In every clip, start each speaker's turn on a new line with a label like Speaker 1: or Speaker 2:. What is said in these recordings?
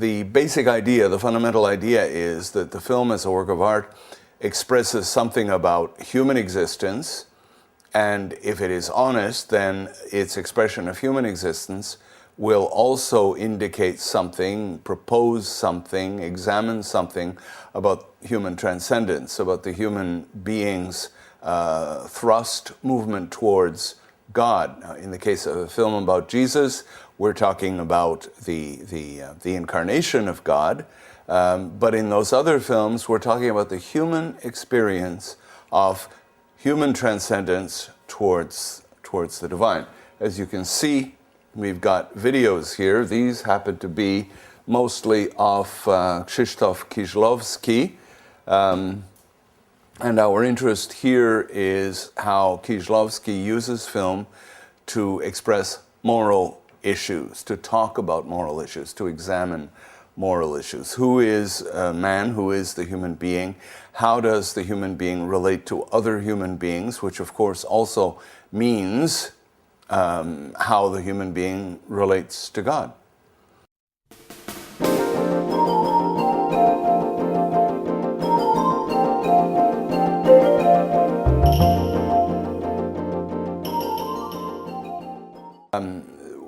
Speaker 1: the basic idea, the fundamental idea is that the film as a work of art expresses something about human existence, and if it is honest, then its expression of human existence will also indicate something, propose something, examine something about human transcendence, about the human being's thrust, movement towards God. Now, in the case of a film about Jesus, we're talking about the incarnation of God, but in those other films, we're talking about the human experience of human transcendence towards the divine. As you can see, we've got videos here. These happen to be mostly of Krzysztof Kieślowski. And our interest here is how Kieślowski uses film to express moral issues, to talk about moral issues, to examine moral issues. Who is man? Who is the human being? How does the human being relate to other human beings, which of course also means how the human being relates to God.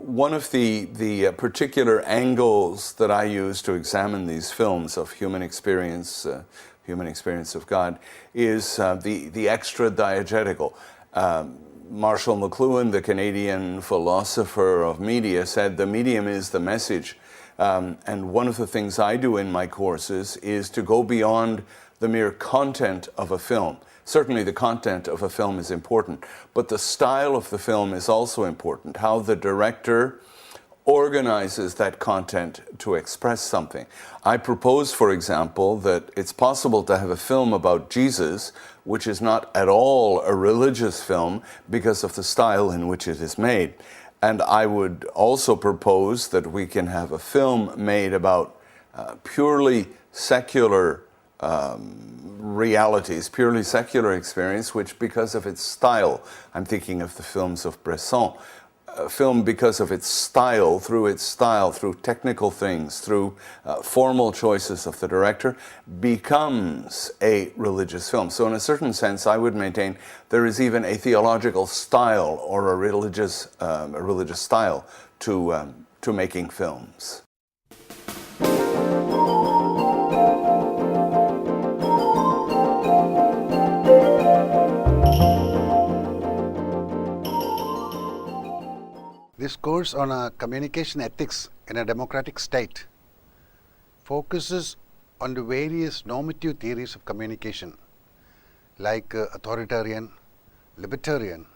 Speaker 1: One of the particular angles that I use to examine these films of human experience of God is the extra-diegetical. Marshall McLuhan, the Canadian philosopher of media, said the medium is the message. And one of the things I do in my courses is to go beyond the mere content of a film. Certainly the content of a film is important, but the style of the film is also important, how the director organizes that content to express something. I propose, for example, that it's possible to have a film about Jesus which is not at all a religious film because of the style in which it is made. And I would also propose that we can have a film made about purely secular realities, purely secular experience, which because of its style, I'm thinking of the films of Bresson, film because of its style, through technical things, through formal choices of the director, becomes a religious film. So in a certain sense, I would maintain there is even a theological style or a religious style to making films.
Speaker 2: This course on communication ethics in a democratic state focuses on the various normative theories of communication like authoritarian, libertarian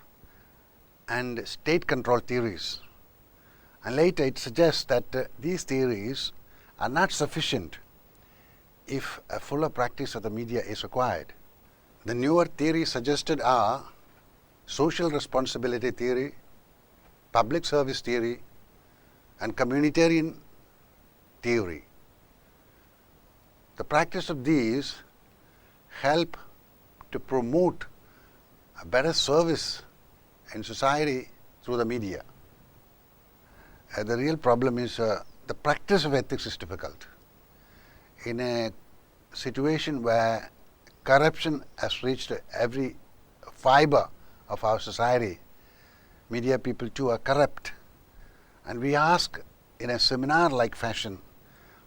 Speaker 2: and state control theories. And later it suggests that these theories are not sufficient if a fuller practice of the media is required. The newer theories suggested are social responsibility theory, public service theory and communitarian theory. The practice of these help to promote a better service in society through the media. The real problem is the practice of ethics is difficult. In a situation where corruption has reached every fiber of our society, media people too are corrupt. And we ask in a seminar-like fashion,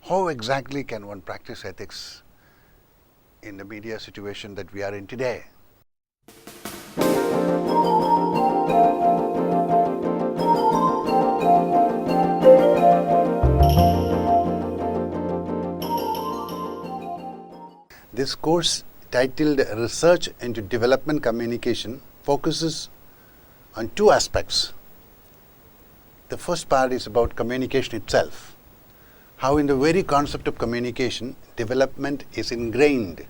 Speaker 2: how exactly can one practice ethics in the media situation that we are in today? This course, titled Research into Development Communication, focuses on two aspects. The first part is about communication itself, how in the very concept of communication, development is ingrained.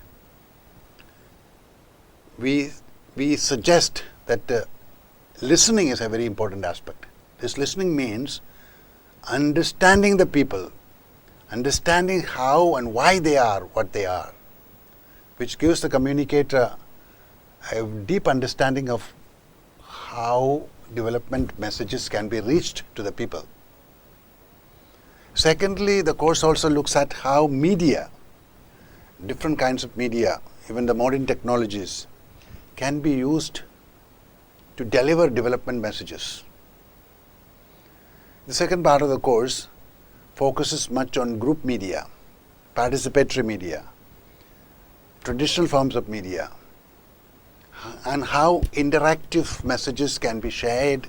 Speaker 2: We suggest that listening is a very important aspect. This listening means understanding the people, understanding how and why they are what they are, which gives the communicator a deep understanding of how development messages can be reached to the people. Secondly, the course also looks at how media, different kinds of media, even the modern technologies, can be used to deliver development messages. The second part of the course focuses much on group media, participatory media, traditional forms of media, and how interactive messages can be shared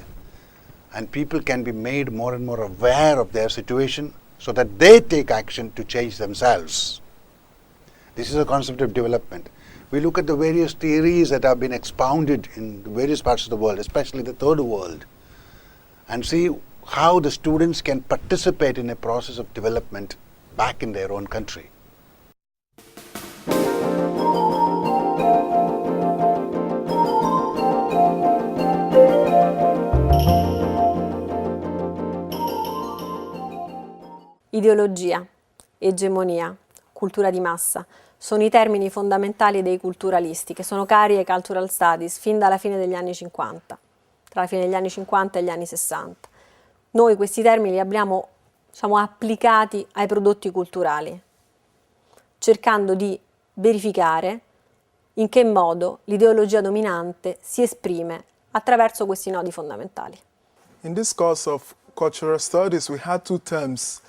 Speaker 2: and people can be made more and more aware of their situation so that they take action to change themselves. This is a concept of development. We look at the various theories that have been expounded in various parts of the world, especially the third world, and see how the students can participate in a process of development back in their own country.
Speaker 3: Ideologia, egemonia, cultura di massa sono i termini fondamentali dei culturalisti che sono cari ai cultural studies fin dalla fine degli anni 50, tra la fine degli anni 50 e gli anni 60. Noi questi termini li abbiamo, applicati ai prodotti culturali, cercando di verificare in che modo l'ideologia dominante si esprime attraverso questi nodi fondamentali.
Speaker 4: In this course of cultural studies, we had two terms,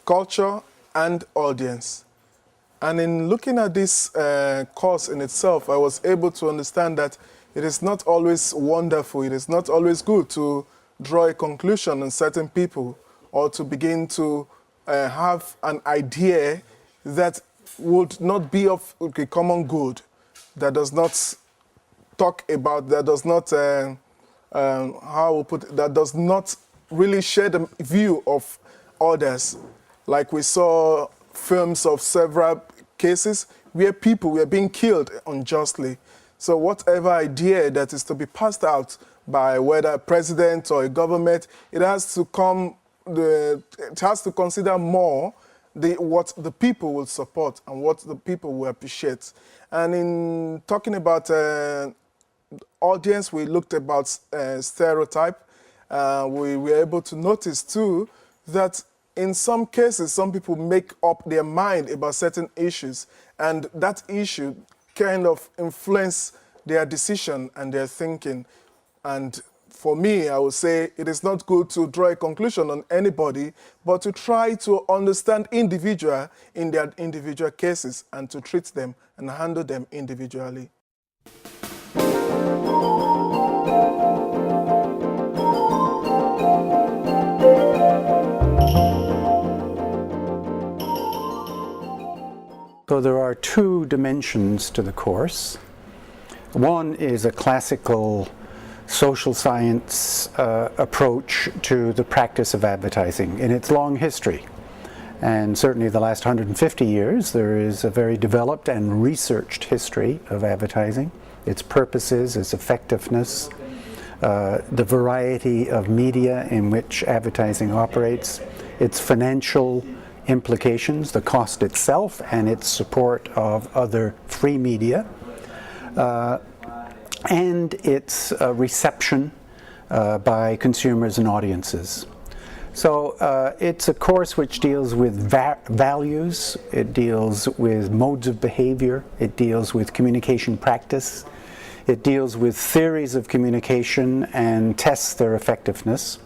Speaker 4: culture and audience. And in looking at this course in itself, I was able to understand that it is not always wonderful, it is not always good to draw a conclusion on certain people or to begin to have an idea that would not be of a common good, that does not talk about, that does not, that does not really share the view of others. Like we saw films of several cases where people were being killed unjustly. So whatever idea that is to be passed out by whether a president or a government, it has to consider more what the people will support and what the people will appreciate. And in talking about audience, we looked about stereotype. We were able to notice too that in some cases, some people make up their mind about certain issues, and that issue kind of influence their decision and their thinking. And for me, I would say it is not good to draw a conclusion on anybody, but to try to understand individual in their individual cases and to treat them and handle them individually.
Speaker 5: So there are two dimensions to the course. One is a classical social science approach to the practice of advertising in its long history. And certainly the last 150 years, there is a very developed and researched history of advertising, its purposes, its effectiveness, the variety of media in which advertising operates, its financial implications, the cost itself and its support of other free media, and its reception by consumers and audiences. So it's a course which deals with values, it deals with modes of behavior, it deals with communication practice, it deals with theories of communication and tests their effectiveness.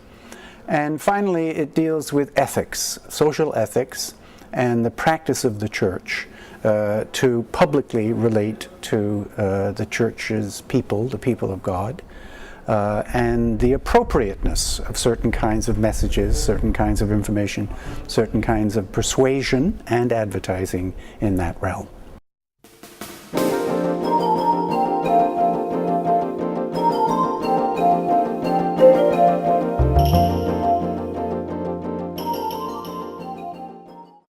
Speaker 5: And finally, it deals with ethics, social ethics, and the practice of the church to publicly relate to the church's people, the people of God, and the appropriateness of certain kinds of messages, certain kinds of information, certain kinds of persuasion and advertising in that realm.